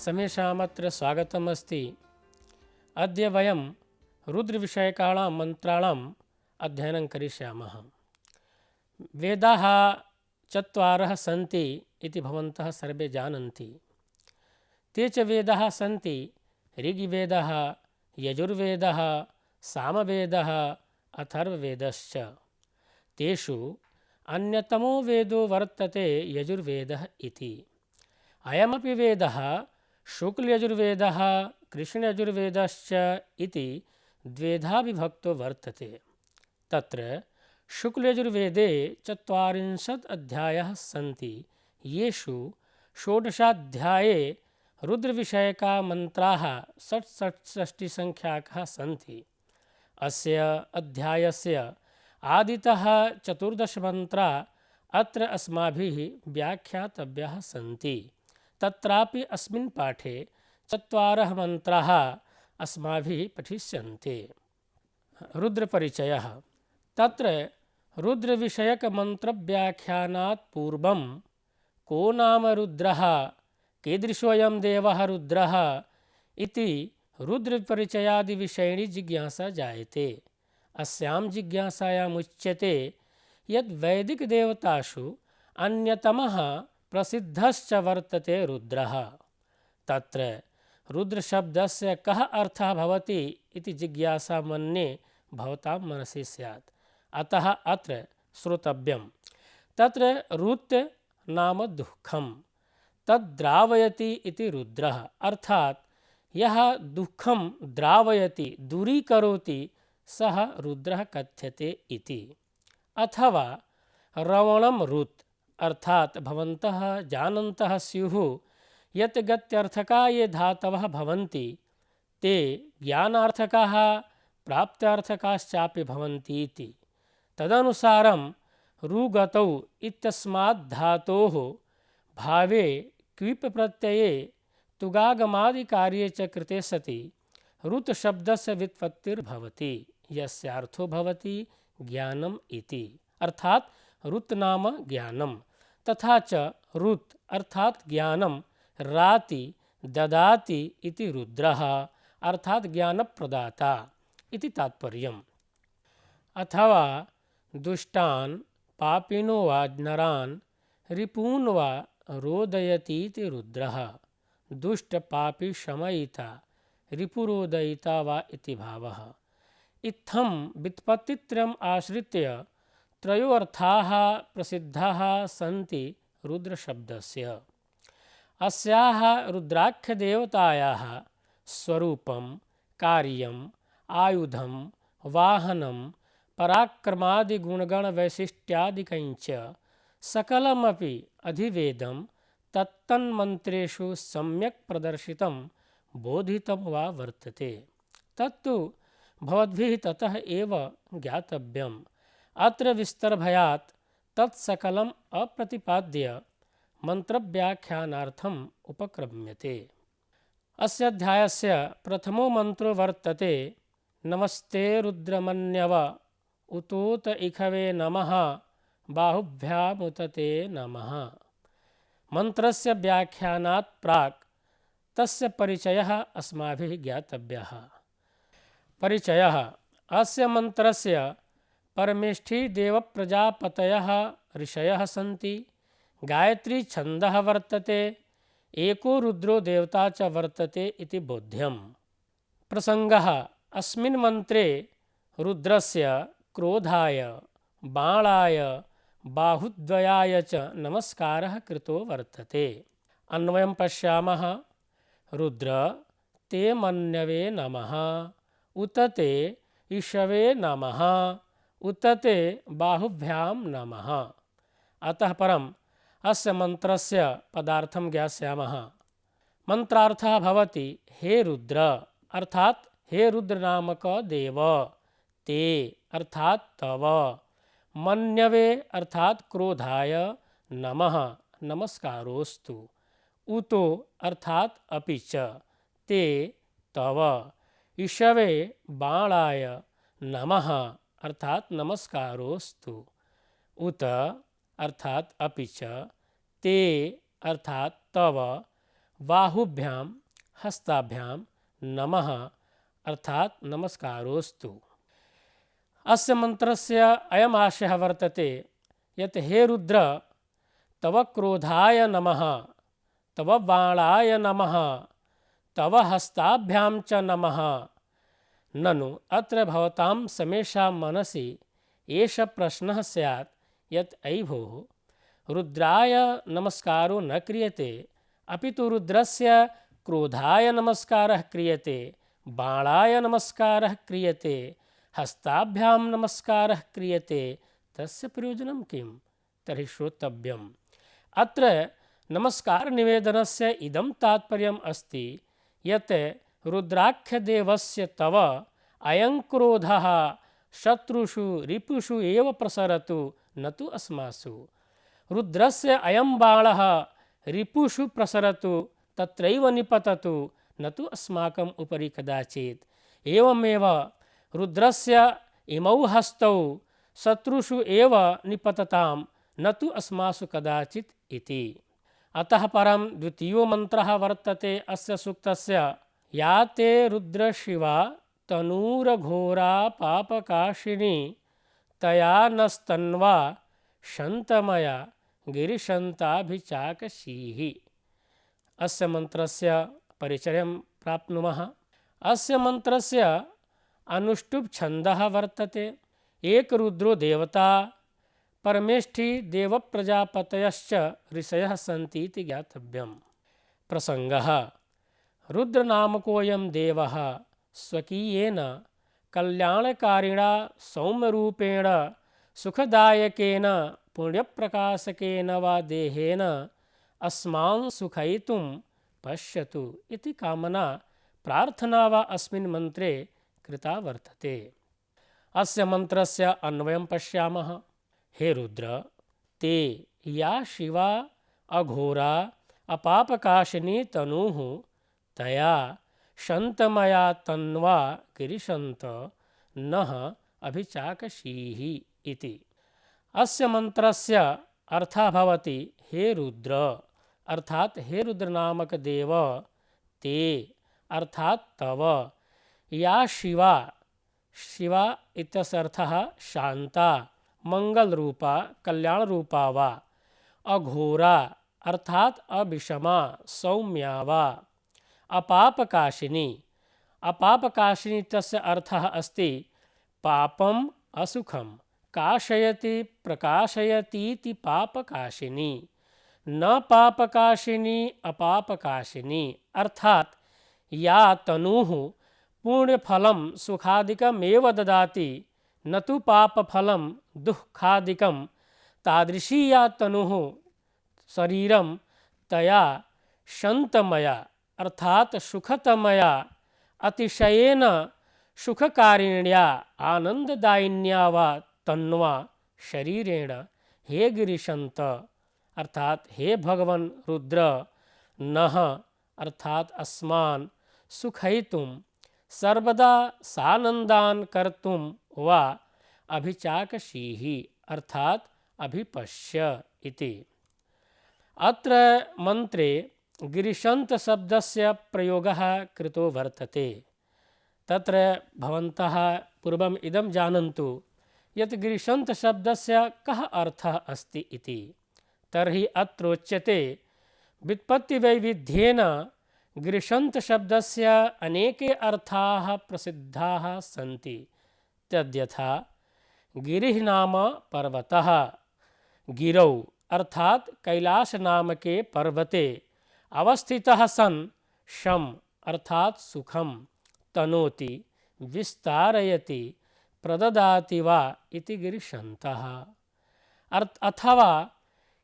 समेषामत्र स्वागतमस्ति। अद्य वयं रुद्रविषयकाणां मन्त्राणाम् अध्ययनं करिष्यामः। वेदाः चत्वारः सन्ति इति भवन्तः सर्वे जानन्ति। ते च वेदाः सन्ति ऋग्वेदः, यजुर्वेदः, सामवेदः, अथर्ववेदश्च। तेषु अन्यतमो वेदो वर्तते यजुर्वेदः इति। अयमपि वेदः शुक्लयजुर्वेदः, कृष्णयजुर्वेदश्च इति द्वेधा विभक्तो वर्तते। तत्र शुक्लयजुर्वेदे 40 अध्यायाः सन्ति, येषु षोडशाध्याये रुद्रविषयका मन्त्राः षट्षष्टिसङ्ख्याकाः सन्ति। अस्य अध्यायस्य आदितः 14 मन्त्रा अत्र अस्माभिः व्याख्यातव्याः सन्ति। तत्रापि अस्मिन् पाठे 4 मन्त्राः अस्माभिः पठिष्यन्ते। रुद्रपरिचयः। तत्र रुद्रविषयकमन्त्रव्याख्यानात् पूर्वं को नाम रुद्रः, कीदृशोऽयं देवः रुद्रः इति रुद्रपरिचयादिविषयिणी जिज्ञासा जायते। अस्यां जिज्ञासायामुच्यते यद् वैदिकदेवतासु अन्यतमः प्रसिद्धश्च वर्तते रुद्रः। तत्र रुद्रशब्दस्य कः अर्थः भवति इति जिज्ञासा मन्ये भवतां मनसि स्यात्। अतः अत्र श्रोतव्यं। तत्र रुत् नाम दुःखं तद्द्रावयति इति रुद्रः, अर्थात् यः दुःखं द्रावयति, दूरीकरोति, सः रुद्रः कथ्यते इति। अथवा रवणं रुत्, अर्थात् भवन्तः जानन्तः स्युः यत् गत्यर्थका ये धातवः भवन्ति ते ज्ञानार्थकाः प्राप्त्यार्थकाश्चापि भवन्ति इति। तदनुसारं रुगतौ इत्यस्मात् धातोः भावे क्विप् प्रत्यये तुगागमादिकार्ये च कृते सति रुत् शब्दस्य व्युत्पत्तिर्भवति, यस्यार्थो भवति ज्ञानम् इति। अर्थात् रुत् नाम ज्ञानम्। तथा च रुत् अर्थात् ज्ञानं राति ददाति इति रुद्रः, अर्थात् ज्ञानप्रदाता इति तात्पर्यम्। अथवा दुष्टान् पापिनो वा नरान् रिपून् वा रोदयतीति रुद्रः। दुष्टपापी शमयिता रिपुरोदयिता वा इति भावः। इत्थं व्युत्पत्तित्रयम् आश्रित्य त्रयोऽर्थाः प्रसिद्धाः सन्ति रुद्रशब्दस्य। अस्याः रुद्राख्यदेवतायाः स्वरूपं, कार्यम्, आयुधं, वाहनं, पराक्रमादिगुणगणवैशिष्ट्यादिकञ्च सकलमपि अधिवेदं तत्तन्मन्त्रेषु सम्यक् प्रदर्शितं बोधितं वा वर्तते। तत्तु भवद्भिः ततः एव ज्ञातव्यम्। अत्र विस्तरभयात् तत्सकलम् अप्रतिपाद्य मन्त्रव्याख्यानार्थम् उपक्रम्यते। अस्य अध्यायस्य प्रथमो मन्त्रो वर्तते नमस्ते रुद्रमन्यव उतोत इखवे नमः बाहुभ्यामुतते नमः। मन्त्रस्य व्याख्यानात् प्राक् तस्य परिचयः अस्माभिः ज्ञातव्यः। परिचयः। अस्य मन्त्रस्य परमेष्ठी देवप्रजापतयः ऋषयः सन्ति। गायत्री छन्दः वर्तते। एको रुद्रो देवता च वर्तते इति बोध्यम्। प्रसङ्गः। अस्मिन् मन्त्रे रुद्रस्य क्रोधाय, बाणाय, बाहुद्वयाय च नमस्कारः कृतो वर्तते। अन्वयं पश्यामः। रुद्र ते मन्यवे नमः, उत ते इषवे नमः, उत ते बाहुभ्यां नमः। अतः परम् अस्य मन्त्रस्य पदार्थं ज्ञास्यामः। मन्त्रार्थः भवति हे रुद्र, अर्थात् हे रुद्रनामक देव, ते अर्थात् तव, मन्यवे अर्थात् क्रोधाय, नमः नमस्कारोस्तु, उतो अर्थात् अपि च, ते तव, इषवे बाणाय, नमः अर्थात् नमस्कारोस्तु, उत अर्थात अपि च, ते अर्थात तव, बाहुभ्यां हस्ताभ्यां नमः अर्थात नमस्कारोस्तु। अस्य मंत्रस्य अयम् आशयः वर्तते यत् हे रुद्र, तव क्रोधाय नमः, तव बाणाय नमः, तव हस्ताभ्यां च नमः। ननु अत्र भवतां समेषां मनसि एष प्रश्नः स्यात् यत् अयि भोः, रुद्राय नमस्कारो न क्रियते, अपि तु रुद्रस्य क्रोधाय नमस्कारः क्रियते, बाणाय नमस्कारः क्रियते, हस्ताभ्यां नमस्कारः क्रियते, तस्य प्रयोजनं किं? तर्हि श्रोतव्यम्। अत्र नमस्कारनिवेदनस्य इदं तात्पर्यम् अस्ति यत् रुद्राख्यदेवस्य तव अयं क्रोधः शत्रुषु रिपुषु एव प्रसरतु, न तु अस्मासु। रुद्रस्य अयं बाणः रिपुषु प्रसरतु, तत्रैव निपततु, न तु अस्माकम् उपरि कदाचित्। एवमेव रुद्रस्य इमौ हस्तौ शत्रुषु एव निपततां, न तु अस्मासु कदाचित् इति। अतः परं द्वितीयो मन्त्रः वर्तते अस्य सूक्तस्य, या ते रुद्रशिवा तनूरघोरा पापकाशिनी तया नस्तन्वा शन्तमया गिरिशन्ताभिचाकशीः। अस्य मन्त्रस्य परिचयं प्राप्नुमः। अस्य मन्त्रस्य अनुष्टुप् छन्दः वर्तते। एकरुद्रो देवता, परमेष्ठी देवप्रजापतयश्च ऋषयः सन्ति इति ज्ञातव्यम्। प्रसङ्गः: रुद्रनामकोऽयं देवः स्वकीयेन कल्याणकारिणा सौम्यरूपेण सुखदायकेन पुण्यप्रकाशकेन वा देहेन अस्मान् सुखयितुं पश्यतु इति कामना प्रार्थना वा अस्मिन् मन्त्रे कृता वर्तते। अस्य मन्त्रस्य अन्वयं पश्यामः। हे रुद्र, ते या शिवा अघोरा अपापकाशिनी तनुः तया शन्तमया तन्वा गिरिशन्त नः अभिचाकशीः इति। अस्य मन्त्रस्य अर्थः भवति हे रुद्र अर्थात् हे रुद्रनामक देव, ते अर्थात् तव, या शिवा, शिवा इत्यस्य अर्थः शान्ता मंगलरूपा कल्याणरूपा वा, अघोरा अर्थात् अविषमा सौम्या वा, अपापकाशिनी, अपापकाशिनी इत्यस्य अर्थः अस्ति पापम् असुखं काशयति प्रकाशयतीति पापकाशिनी। न पापकाशिनी अपापकाशिनी अर्थात् या तनुः पुण्यफलं सुखादिकमेव ददाति, न तु पापफलं दुःखादिकं, तादृशी या तनुः शरीरं तया शन्तमया अर्थात् सुखतमया अतिशयेन सुखकारिण्या आनन्ददायिन्या वा तन्वा शरीरेण हे गिरिशन्त अर्थात् हे भगवन् रुद्र, नः अर्थात् अस्मान् सुखयितुं सर्वदा सानन्दान् कर्तुं वा अभिचाकशीः अर्थात् अभिपश्य इति। अत्र मन्त्रे गिरिशन्त शब्दस्य प्रयोगः कृतो वर्तते। तत्र भवन्तः पूर्वम् इदं जानन्तु यत् गिरिशन्त शब्दस्य कः अर्थः अस्ति इति। तर्हि अत्रोच्यते व्युत्पत्तिवैविध्येन गिरिशन्त शब्दस्य अनेके अर्थाः प्रसिद्धाः सन्ति। तद्यथा गिरिः नाम पर्वतः, गिरौ अर्थात् कैलाश नामके पर्वते अवस्थितः सन् शम् अर्थात् सुखं तनोति विस्तारयति प्रददाति वा इति गिरिशन्तः। अथवा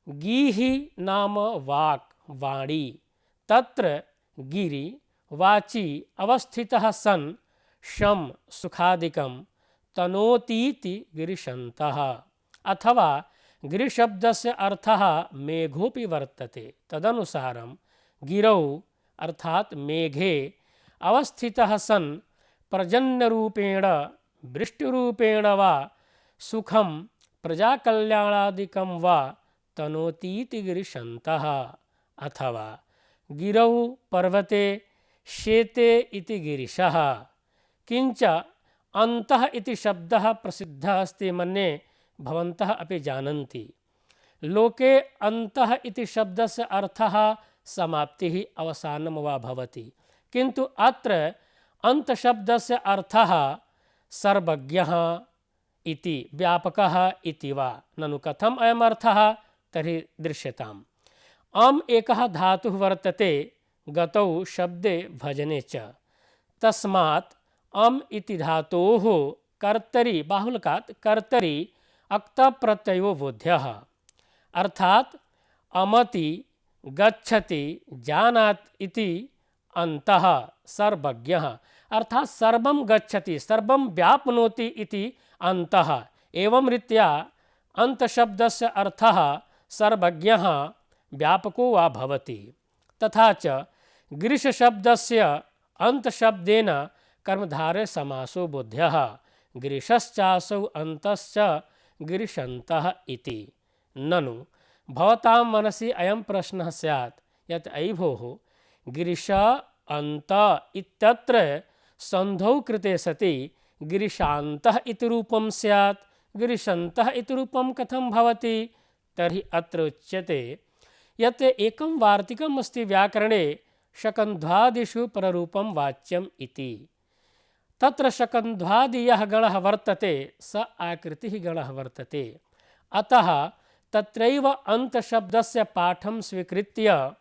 गीः नाम वाक् वाणी, तत्र गिरि वाची अवस्थितः सन् शं सुखादिकं तनोतीति गिरिशन्तः। अथवा गिरिशब्दस्य अर्थः मेघोऽपि वर्तते। तदनुसारं गिरौ अर्थात् मेघे अवस्थितः सन् पर्जन्यरूपेण वृष्टिरूपेण वा सुखं प्रजाकल्याणादिकं वा तनोतीति गिरिशन्तः। अथवा गिरौ पर्वते शेते इति गिरिशः। किंच अन्तः इति शब्दः प्रसिद्धः अस्ति, मन्ये भवन्तः अपि जानन्ति। लोके अन्तः इति शब्दस्य अर्थः समाप्तिः, अवसानं वा भवति, किन्तु अत्र अन्तशब्दस्य अर्थः सर्वज्ञः इति, व्यापकः इति वा। ननु कथम् अयम् अर्थः तर्हि दृश्यताम्। अम् एकः धातुः वर्तते गतौ शब्दे भजने च, तस्मात् अम् इति धातोः कर्तरि, बाहुल्यकात् कर्तरि अक्तप्रत्ययो बोध्यः। अर्थात अमति गच्छति जानात् इति अन्तः सर्वज्ञः, अर्थात सर्वं गच्छति सर्वं व्याप्नोति इति अन्तः। एवं रीत्या अन्तशब्दस्य अर्थः सर्वज्ञः व्यापको वा भवति। तथा च गिरिशशब्दस्य अन्तशब्देन कर्मधारय समासो बोध्यः। गिरिशश्चासौ अन्तश्च गिरिशन्तः इति। ननु भवतां मनसि अयं प्रश्नः स्यात् यत् अयि भोः, गिरिश अन्त इत्यत्र सन्धौ कृते सति गिरिशान्तः इति रूपं स्यात्, गिरिशन्तः इति रूपं कथं भवति? तर्हि अत्र उच्यते यत् एकं वार्तिकम् अस्ति व्याकरणे, शकन्ध्वादिषु पररूपं वाच्यम् इति। तत्र शकन्ध्वादि यः गणः वर्तते स आकृतिः गणः वर्तते। अतः तत्रैव अन्तशब्दस्य पाठं स्वीकृत्य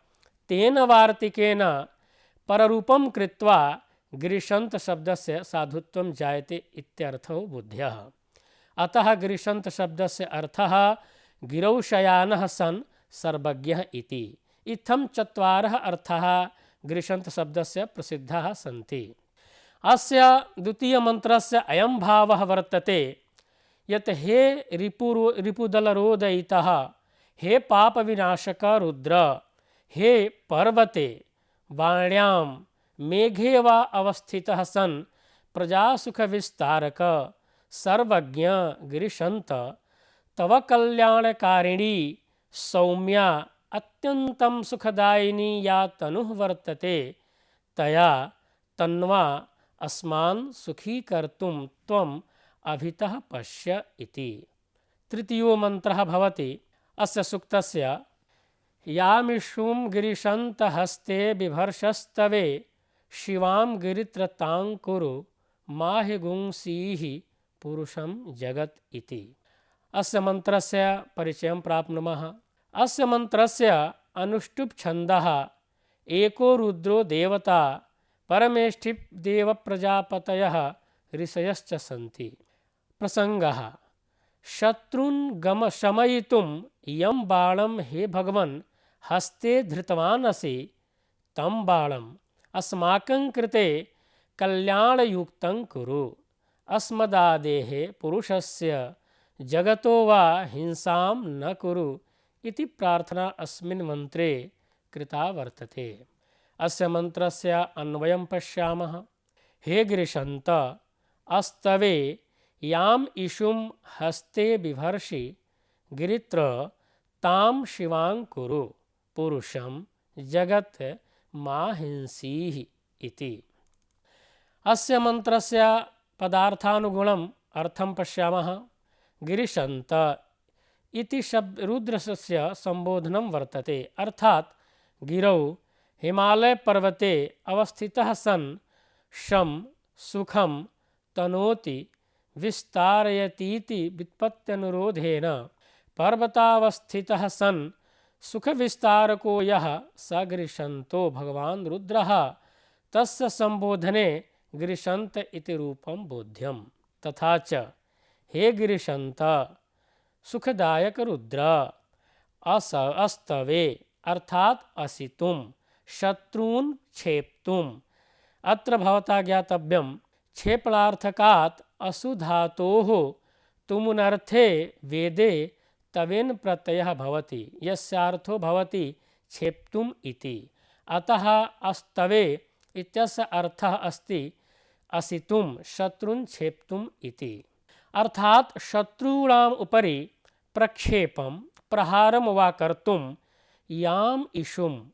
तेन वार्तिकेन पररूपं कृत्वा गिरिशन्तशब्दस्य साधुत्वं जायते इत्यर्थो बुद्ध्यः। अतः गिरिशन्तशब्दस्य अर्थः गिरौ शयानः सन् सर्वज्ञः इति। इत्थं चत्वारः अर्थाः गिरिशन्तशब्दस्य प्रसिद्धाः सन्ति। अस्य द्वितीयमन्त्रस्य अयं भावः वर्तते यत् हे रिपुदलरोदयितः, हे पापविनाशक रुद्र, हे पर्वते वाण्यां मेघे वा अवस्थितः सन् प्रजासुखविस्तारक सर्वज्ञ गिरिशन्त, तव कल्याणकारिणी सौम्या अत्यन्तं सुखदायिनी या तनुः वर्तते, तया तन्वा अस्मान् सुखीकर्तुं त्वम् अभितः पश्य इति। तृतीयो मन्त्रः भवति अस्य सूक्तस्य, यामिषुं गिरिशन्तहस्ते बिभर्षस्तवे शिवां गिरित्रतां कुरु माहि गुंसीः पुरुषं जगत् इति। अस्य मन्त्रस्य परिचयं प्राप्नुमः। अस्य मन्त्रस्य अनुष्टुप् छन्दः एको रुद्रो देवता परमेष्ठिप् देव प्रजापतयः ऋषयश्च सन्ति। प्रसङ्गः, शत्रून् शमयितुं यं बाणं हे भगवन् हस्ते धृतवान् असि, तं बाणम् अस्माकं कृते कल्याणयुक्तं कुरु। अस्मदादेः पुरुषस्य जगतो वा हिंसां न कुरु इति प्रार्थना अस्मिन् मन्त्रे कृता वर्तते। अस्य मन्त्रस्य अन्वयं पश्यामः। हे गिरिशन्त, अस्तवे याम् इषुं हस्ते बिभर्षि गिरित्र तां शिवां कुरु पुरुषं जगत् मा हिंसीः इति। अस्य मन्त्रस्य पदार्थानुगुणम् अर्थं पश्यामः। गिरिशन्त इति रुद्रस्य संबोधनं वर्तते, अर्थात् गिरौ हिमालयपर्वते अवस्थितः सन् शं सुखं तनोति विस्तारयतीति व्युत्पत्त्यनुरोधेन पर्वतावस्थितः सन् सुखविस्तारको यः स गिरिशन्तो भगवान् रुद्रः, तस्य संबोधने गिरिशन्त इति रूपं बोध्यम्। तथा च हे गिरिशन्त सुखदायक रुद्र, अस्तवे अर्थात् असितुं शत्रून् क्षेप्तुम्। अत्र भवता ज्ञातव्यं क्षेपणार्थकात् असु धातोः तुमुनर्थे वेदे तवेन प्रत्ययः भवति, यस्यार्थो भवति क्षेप्तुम् इति। अतः अस्तवे इत्यस्य अर्थः अस्ति असितुं शत्रून् क्षेप्तुम् इति। अर्थात् शत्रूणाम् उपरि प्रक्षेपं प्रहारं वा कर्तुं याम् इषुम्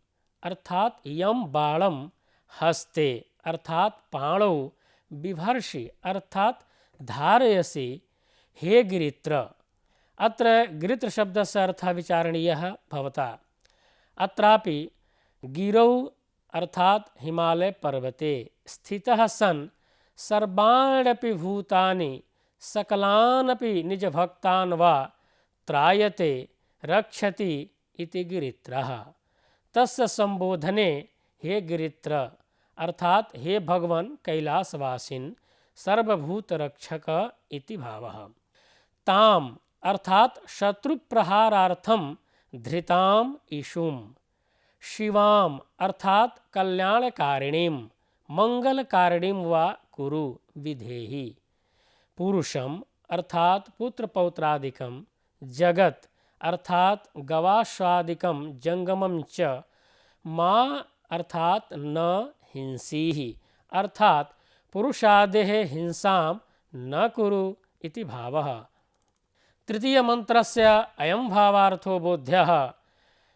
अर्थात यम बाणम हस्ते अर्थात पाणौ बिभर्षि अर्थात धारयसि हे गिरित्र। अत्र गिरित्र शब्दस्य अर्थः विचारणीयः भवता। अत्रापि गिरौ अर्थात हिमालय पर्वते स्थितः सन् सर्वाण्यपि भूतानि सकलानपि निजभक्तान् वा त्रायते रक्षति इति गिरित्रः। तस्य संबोधने हे गिरित्र अर्थात हे भगवन् कैलासवासिन् सर्वभूत रक्षक इति भावः। ताम अर्थात शत्रुप्रहारार्थं धृताम इषुम, शिवाम अर्थात कल्याणकारिणीं मंगलकारिणीं वा कुरु विधेहि, पुरुषम अर्थात पुत्रपौत्रादिकं, जगत अर्थात गवाश्वादिकं जंगमं च, मा अर्थात न हिंसीहि अर्थात पुरुषादेः हिंसां न कुरु इति भावः। तृतीय मंत्रस्य अयं भावार्थो बोध्यः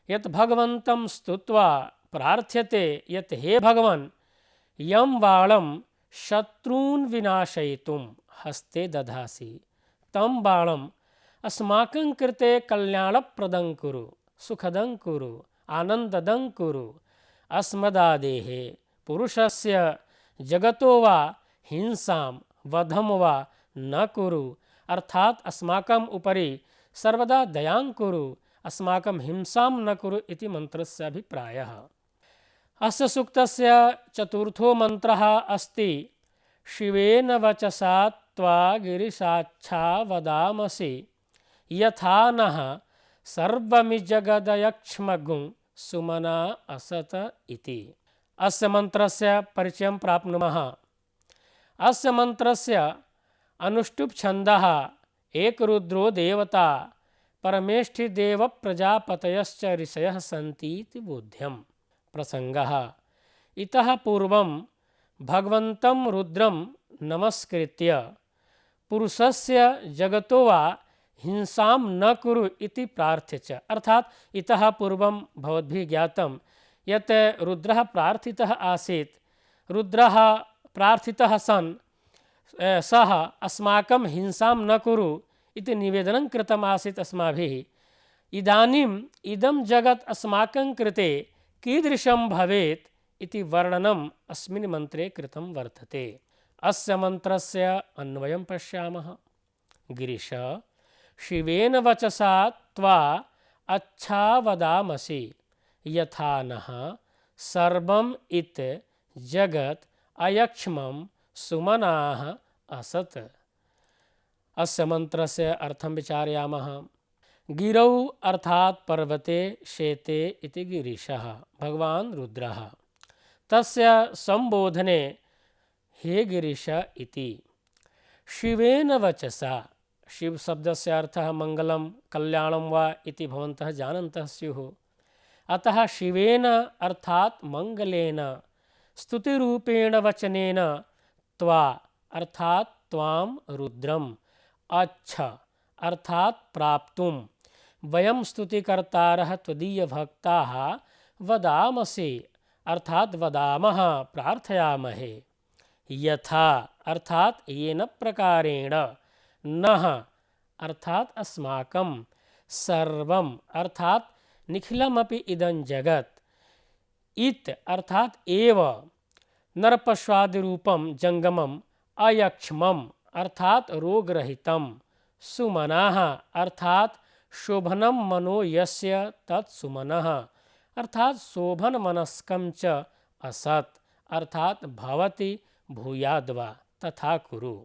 यत् भगवन्तं स्तुत्वा प्रार्थ्यते यत् हे भगवन् यं बाणं शत्रून् विनाशयितुं हस्ते दधासि तं बाणम् अस्माकं कृते कल्याणप्रदं कुरु, सुखदं कुरु, आनन्ददं कुरु। अस्मदादेः पुरुषस्य जगतो वा हिंसां वधं वा न कुरु अर्थात अस्माकम् उपरि सर्वदा दयां कुरु, अस्माकं हिंसां न कुरु इति मंत्रस्य अभिप्रायः। अस्य सूक्तस्य चतुर्थो मंत्रः अस्ति शिवेन वचसा त्वा गिरिशाच्छा वदामसि यथा नः सर्वमिजगदयक्ष्मगुं सुमना असत इति। अस्य मंत्रस्य परिचयं प्राप्नुमः। अस्य मंत्रस्य अनुष्टुप् छन्दः एकरुद्रो देवता परमेष्ठिदेव प्रजापतयश्च ऋषयः सन्ति इति बोध्यम्। प्रसंगः इतः पूर्वं भगवन्तं रुद्रं नमस्कृत्य पुरुषस्य जगतो वा हिंसां न कुरु इति प्रार्थ्य च अर्थात इतः पूर्वं भवद्भिः ज्ञातं यत् रुद्रः प्रार्थितः आसीत्। रुद्रः प्रार्थितः सन् सः अस्माकं हिंसां न कुरु इति निवेदनं कृतम् आसीत् अस्माभिः। इदानीम् इदं जगत् अस्माकं कृते कीदृशं भवेत् इति वर्णनम् अस्मिन् मन्त्रे कृतं वर्तते। अस्य मन्त्रस्य अन्वयं पश्यामः। गिरिश शिवेन वचसा त्वा अच्छा वदामसि यथा नः सर्वम् इत जगत् अयक्ष्मं सुमनाः असत्। अस्य मंत्रस्य अर्थं विचारयामः। गिरौ अर्थात पर्वते शेते इति गिरीशः भगवान् रुद्रः। तस्य संबोधने हे गिरीश इति। शिवेन वचसा, शिव शब्दस्य अर्थः मंगलं कल्याणं वा इति भवन्तः जानन्तः स्युः। अतः शिवेन अर्थात मंगलेन स्तुतिरूपेण वचनेन त्वा अर्थात त्वां रुद्रम् अच्छ अर्थात प्राप्तुं वयं स्तुतिकर्तारः त्वदीय भक्ताः वदामसि अर्थात वदामः प्रार्थयामहे। यथा अर्थात येन प्रकारेण नः अर्थात अस्माकं सर्वं अर्थात निखिलमपि इदं जगत् इत अर्थात एव नरपश्वादिरूपं जंगमम् अयक्ष्मम् अर्थात रोगरहितं सुमनाः अर्थात शोभनं मनो यस्य तत् सुमनः अर्थात शोभन मनस्कं च असत् अर्थात भवति भूयाद्वा तथा कुरु।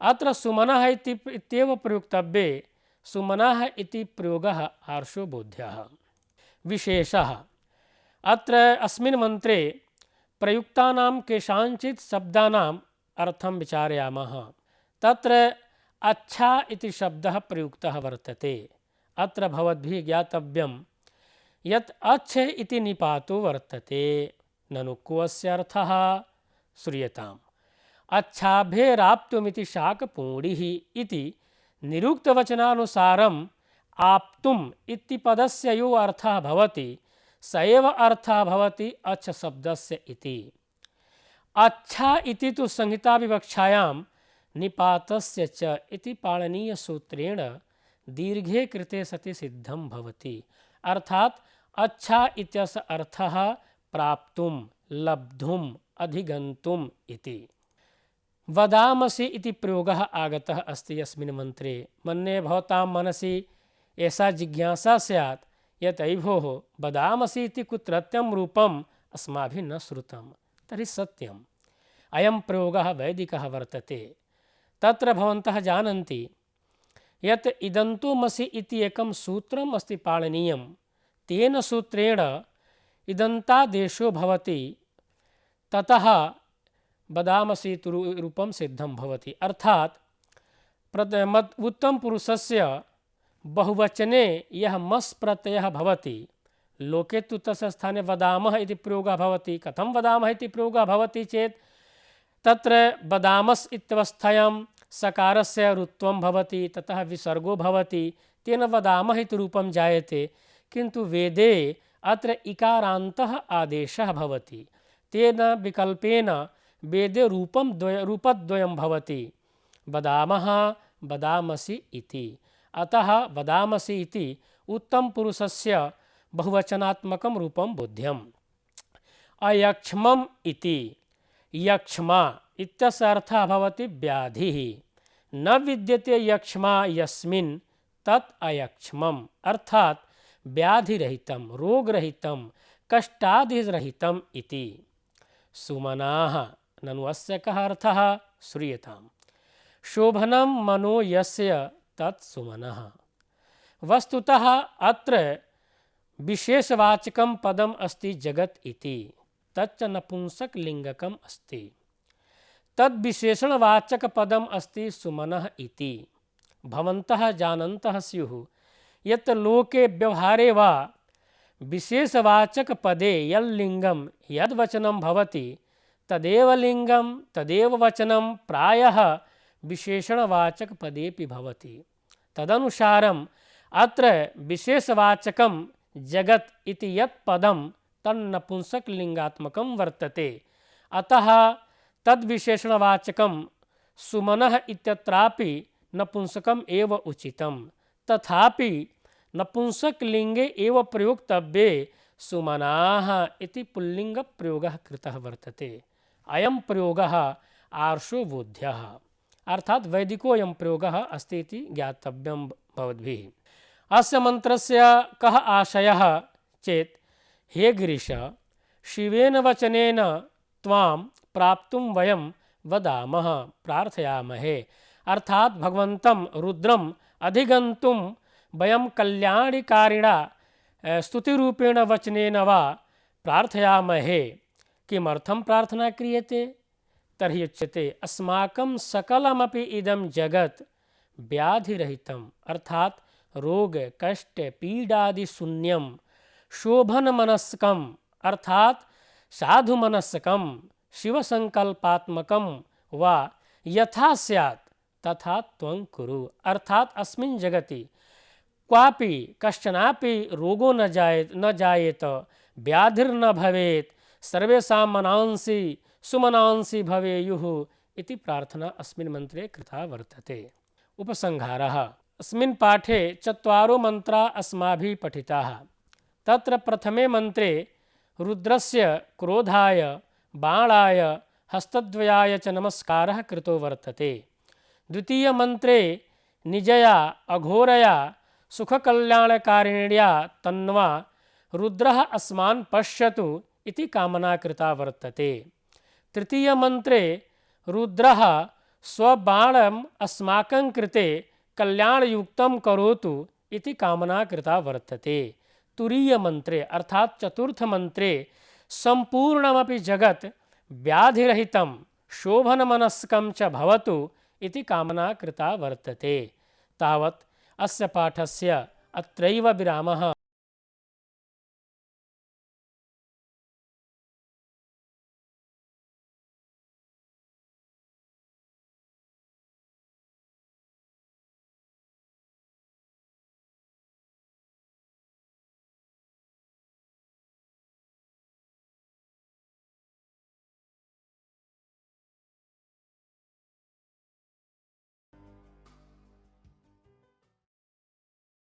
अत्र सुमनः इत्येव प्रयुक्तव्ये। सुमनः इति प्रयोगः आर्षो बोध्यः। विशेषः अत्र अस्मिन् मन्त्रे प्रयुक्तानां केषाञ्चित् शब्दानाम् अर्थं विचारयामः। तत्र अच्छा इति शब्दः प्रयुक्तः वर्तते। अत्र भवद्भिः ज्ञातव्यं यत् अच्छ इति निपातो वर्तते। ननु को अस्य अर्थः श्रूयताम्। अच्छाभ्येराप्तुमिति शाकपूणिः इति निरुक्तवचनानुसारम् आप्तुम् इति पदस्य यो अर्थः भवति स एव अर्थः भवति अच्छ शब्दस्य इति। अच्छा इति तु संहिताविवक्षायां निपातस्य च इति पाणिनीयसूत्रेण दीर्घे कृते सति सिद्धं भवति। अर्थात अच्छा इत्यस्य अर्थः प्राप्तुं, लब्धुम्, अधिगन्तुम् इति। वदामसि इति प्रयोगः आगतः अस्ति अस्मिन् मन्त्रे। मन्ये भवतां मनसि एषा जिज्ञासा स्यात् यत् अयि भोः वदामसि इति कुत्रत्यं रूपम् अस्माभिः न श्रुतं। तर्हि सत्यम्, अयं प्रयोगः वैदिकः वर्तते। तत्र भवन्तः जानन्ति यत् इदन्तोमसि इति एकं सूत्रम् अस्ति पाणिनीयं। तेन सूत्रेण इदन्तादेशो भवति, ततः वदामसि इति रूपं सिद्धं भवति। अर्थात् उत्तमपुरुषस्य बहुवचने यः मस् प्रत्ययः भवति, लोके तु तस्य स्थाने वदामः इति प्रयोगः भवति। कथं वदामः इति प्रयोगः भवति चेत् तत्र वदामस् इत्यवस्थायां सकारस्य रुत्वं भवति, ततः विसर्गो भवति, तेन वदामः इति रूपं जायते। किन्तु वेदे अत्र इकारान्तः आदेशः भवति। तेन विकल्पेन वेदे रूपद्वयं भवति, वदामः, वदामसि इति। अतः वदामसि इति उत्तमपुरुषस्य बहुवचनात्मकं रूपं बोध्यम्। अयक्ष्मम् इति, यक्ष्मा इत्यस्य अर्थः भवति व्याधिः। न विद्यते यक्ष्मा यस्मिन् तत् अयक्ष्मम्, अर्थात् व्याधिरहितं, रोगरहितं, कष्टादिरहितम् इति। सुमनाः ननु अस्य कः अर्थः श्रूयताम्। शोभनं मनो यस्य तत् सुमनः। वस्तुतः अत्र विशेषवाचकं पदम् अस्ति जगत् इति, तच्च नपुंसकलिङ्गकम् अस्ति। तद्विशेषणवाचकपदम् अस्ति सुमनः इति। भवन्तः जानन्तः स्युः यत् लोके व्यवहारे वा विशेषवाचकपदे यल्लिङ्गं यद्वचनं भवति तदेव लिङ्गं तदेव वचनं प्रायः विशेषणवाचकपदेपि भवति। तदनुसारम् अत्र विशेषवाचकं जगत् इति यत् पदं तन्नपुंसकलिङ्गात्मकं वर्तते। अतः तद्विशेषणवाचकं सुमनः इत्यत्रापि नपुंसकम् एव उचितं। तथापि नपुंसकलिङ्गे एव प्रयोक्तव्ये सुमनाः इति पुल्लिङ्गप्रयोगः कृतः वर्तते। अयं प्रयोगः आर्षो बोध्यः, अर्थात् वैदिकोऽयं प्रयोगः अस्ति इति ज्ञातव्यं भवद्भिः। अस्य मन्त्रस्य कः आशयः चेत्, हे गिरीश, शिवेन वचनेन त्वां प्राप्तुं वयं वदामः, प्रार्थयामहे। अर्थात् भगवन्तं रुद्रम् अधिगन्तुं वयं कल्याणकारिणा स्तुतिरूपेण वचनेन वा प्रार्थयामहे। किमर्थं प्रार्थना क्रियते? तर्हि उच्यते अस्माकं सकलमपि इदं जगत् व्याधिरहितम्, अर्थात् रोग कष्ट पीडादि शून्यं, शोभनमनस्कम्, अर्थात् साधुमनस्कं, शिवसङ्कल्पात्मकं वा यथा स्यात् तथा त्वं कुरु। अर्थात् अस्मिन् जगति क्वापि कश्चनापि रोगो न जायेत, व्याधिर्न भवेत्, सर्वेषां मनांसि सुमनांसि भवेयुः इति प्रार्थना अस्मिन् मन्त्रे कृता वर्तते। उपसंहारः। अस्मिन् पाठे 4 मन्त्रा अस्माभिः पठिताः। तत्र प्रथमे मन्त्रे रुद्रस्य क्रोधाय, बाणाय, हस्तद्वयाय च नमस्कारः कृतो वर्तते। द्वितीयमन्त्रे निजया अघोरया सुखकल्याणकारिण्या तन्वा रुद्रः अस्मान् पश्यतु इति कामना कृता वर्तते। तृतीयमन्त्रे रुद्रः स्वबाणम् अस्माकं कृते कल्याणयुक्तं करोतु इति कामना कृता वर्तते। तुरीयमन्त्रे अर्थात् चतुर्थमन्त्रे सम्पूर्णमपि जगत् व्याधिरहितं शोभनमनस्कं च भवतु इति कामना कृता वर्तते। तावत् अस्य पाठस्य अत्रैव विरामः।